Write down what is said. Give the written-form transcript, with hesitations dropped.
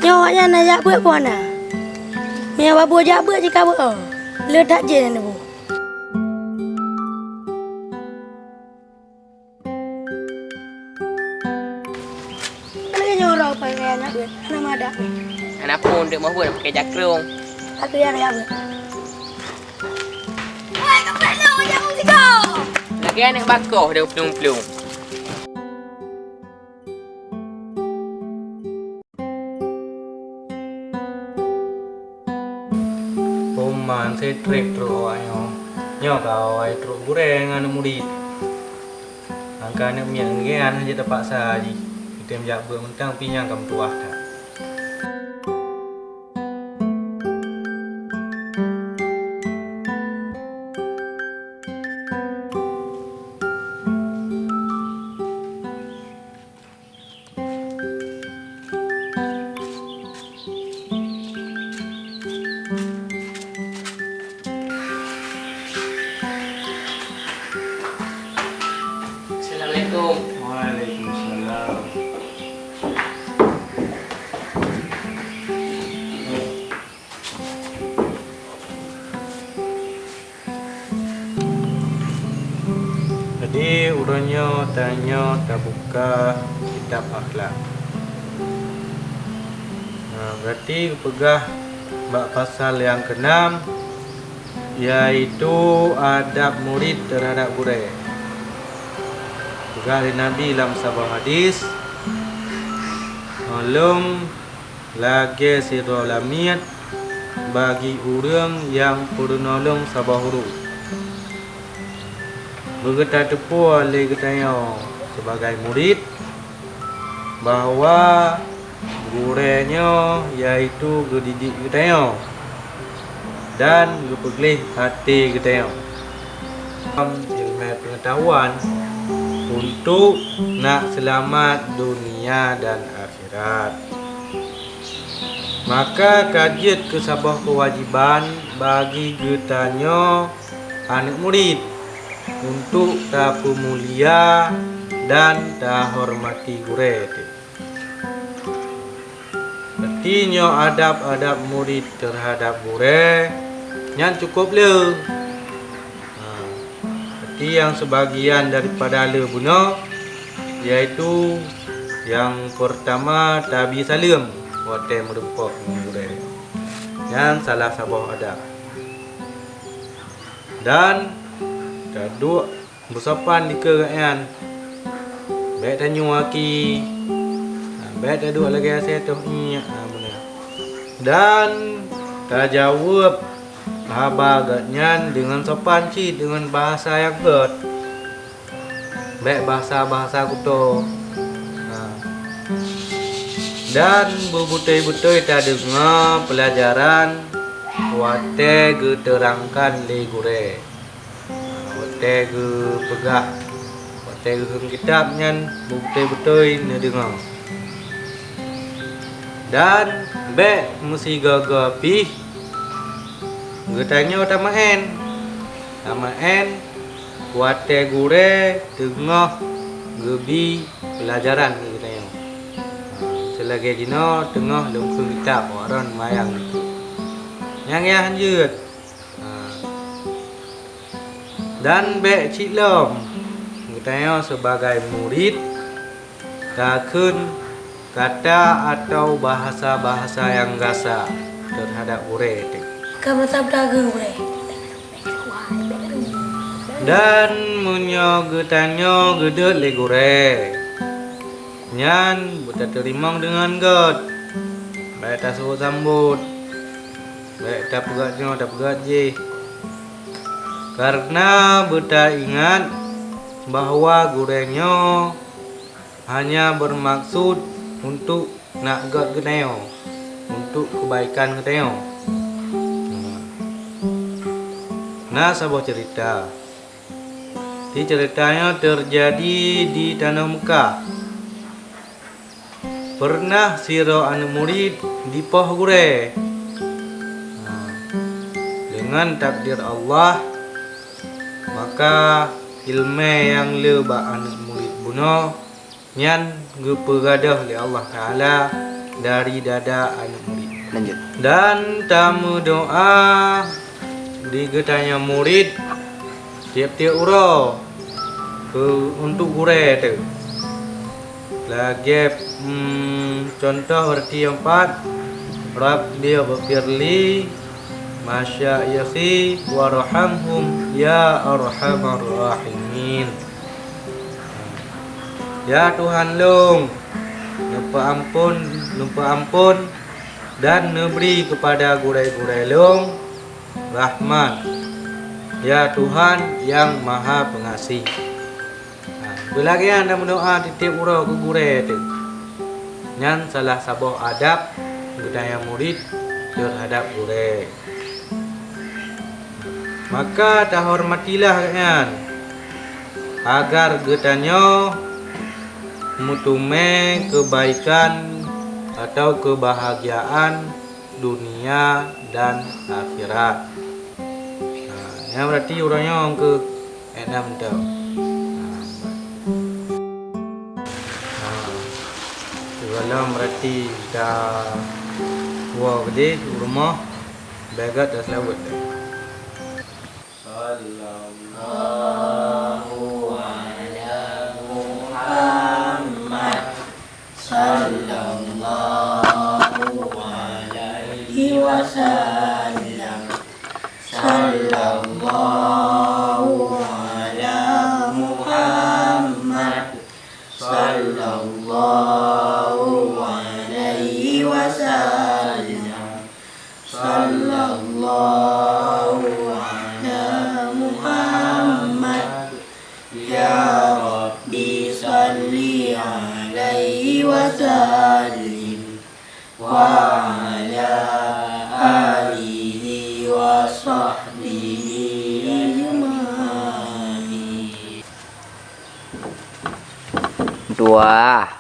Nyawaknya nak jak buat puan na. Mia babu jak buat jika buat. Le tak je na bu. Kan nyorok pakai anak buat. Nama ada. Anak pun dek mau buat pakai jakrung. Aku yang jak buat. Hai, kamu nak jak musiko. Lagi anak bakoh dia pelung-pelung. Peman saya trip terus ayo. Nyo kau ai terus goreng anu murid. Angkanya mian ngean aja terpaksa aja. Kita menjak mentang pinyang kamu tuah dah. Assalamualaikum. Waalaikumsalam. Jadi urangnya tanya tak buka kitab akhlak. Berarti pegah bab pasal yang keenam, yaitu adab murid terhadap guru. Pegah dari Nabi dalam sebuah hadis, nolong lagi sirolamiat bagi orang yang perlu nolong sabah huru. Berkata tepu oleh katanya sebagai murid bahawa gurunya yaitu gedidik katanya dan gepeglih hati katanya. Ilmu pengetahuan untuk nak selamat dunia dan akhirat. Maka kajian ke sebuah kewajiban bagi getanya anak murid untuk tak mulia dan tak hormati guru. Artinya adab-adab murid terhadap guru yang cukup le. Seperti yang sebagian daripada le guna, yaitu yang pertama tabi salim waktu merempak guru. Yang salah sebuah adab. Dan kedua bersopan di kerajaan. Baik tanya waki. Baik tak duduk lagi saya tu ni benar. Dan tak jawab habagatnya dengan sopan ci dengan bahasa yang good. Baik bahasa kuto. Dan berbutai-butai tak dengar pelajaran wate terangkan le gure. Wate pegah. Wate kitabnya berbutai-butai ni dengar. Dan baik mesti gagapi getanya utamaen wate gure tengah gebi pelajaran getanya. Selagi jino tengah lungkung kitab orang mayang itu. Yang lanjut. Dan baik cik lom getanya sebagai murid takun kata atau bahasa-bahasa yang gasa terhadap guru. Kamu tak beragam guru. Dan menyogetannya gedut le guru. Nyan buta terima dengan god. Baik tak suruh sambut. Baik tak pegatnya tak pegat je. Karena buta ingat bahawa gurunya hanya bermaksud untuk nak god getanya, untuk kebaikan getanya. Nah, sebuah cerita. Di ceritanya terjadi di tanah Mekah. Pernah siro anu murid di poh gure. Dengan takdir Allah, maka ilmu yang lebah anak murid bunuh nyan gepegadah oleh Allah Ta'ala dari dada anak murid. Lanjut. Dan tamu doa digetanya murid tiap-tiap uro untuk gure tu. Lagi contoh berarti yang 4, Rabbi ghfirli masyayikhi warhamhum ya arhamar rahimin. Ya Tuhan long, lupa ampun dan neberi kepada gurai-gurai long rahmat. Ya Tuhan yang Maha Pengasih. Belagi anda berdoa titip urau ke gurai tu. Nyan salah sabah adab budaya murid terhadap gurai. Maka tak hormatilah kan, agar getanya mutume kebaikan atau kebahagiaan dunia dan akhirat. Yang berarti orangnya ke 6 tau. Kalau berarti dah wah gede rumah bagat dah selawat. Sallallahu ala Muhammad sallallahu alaihi wasallam sallallahu ala Muhammad sallallahu alaihi wasallam sallallahu ala Muhammad ya Rabbi salli alaihi wasallim wa ala alihi wa sahbihi ajma'in. Dua.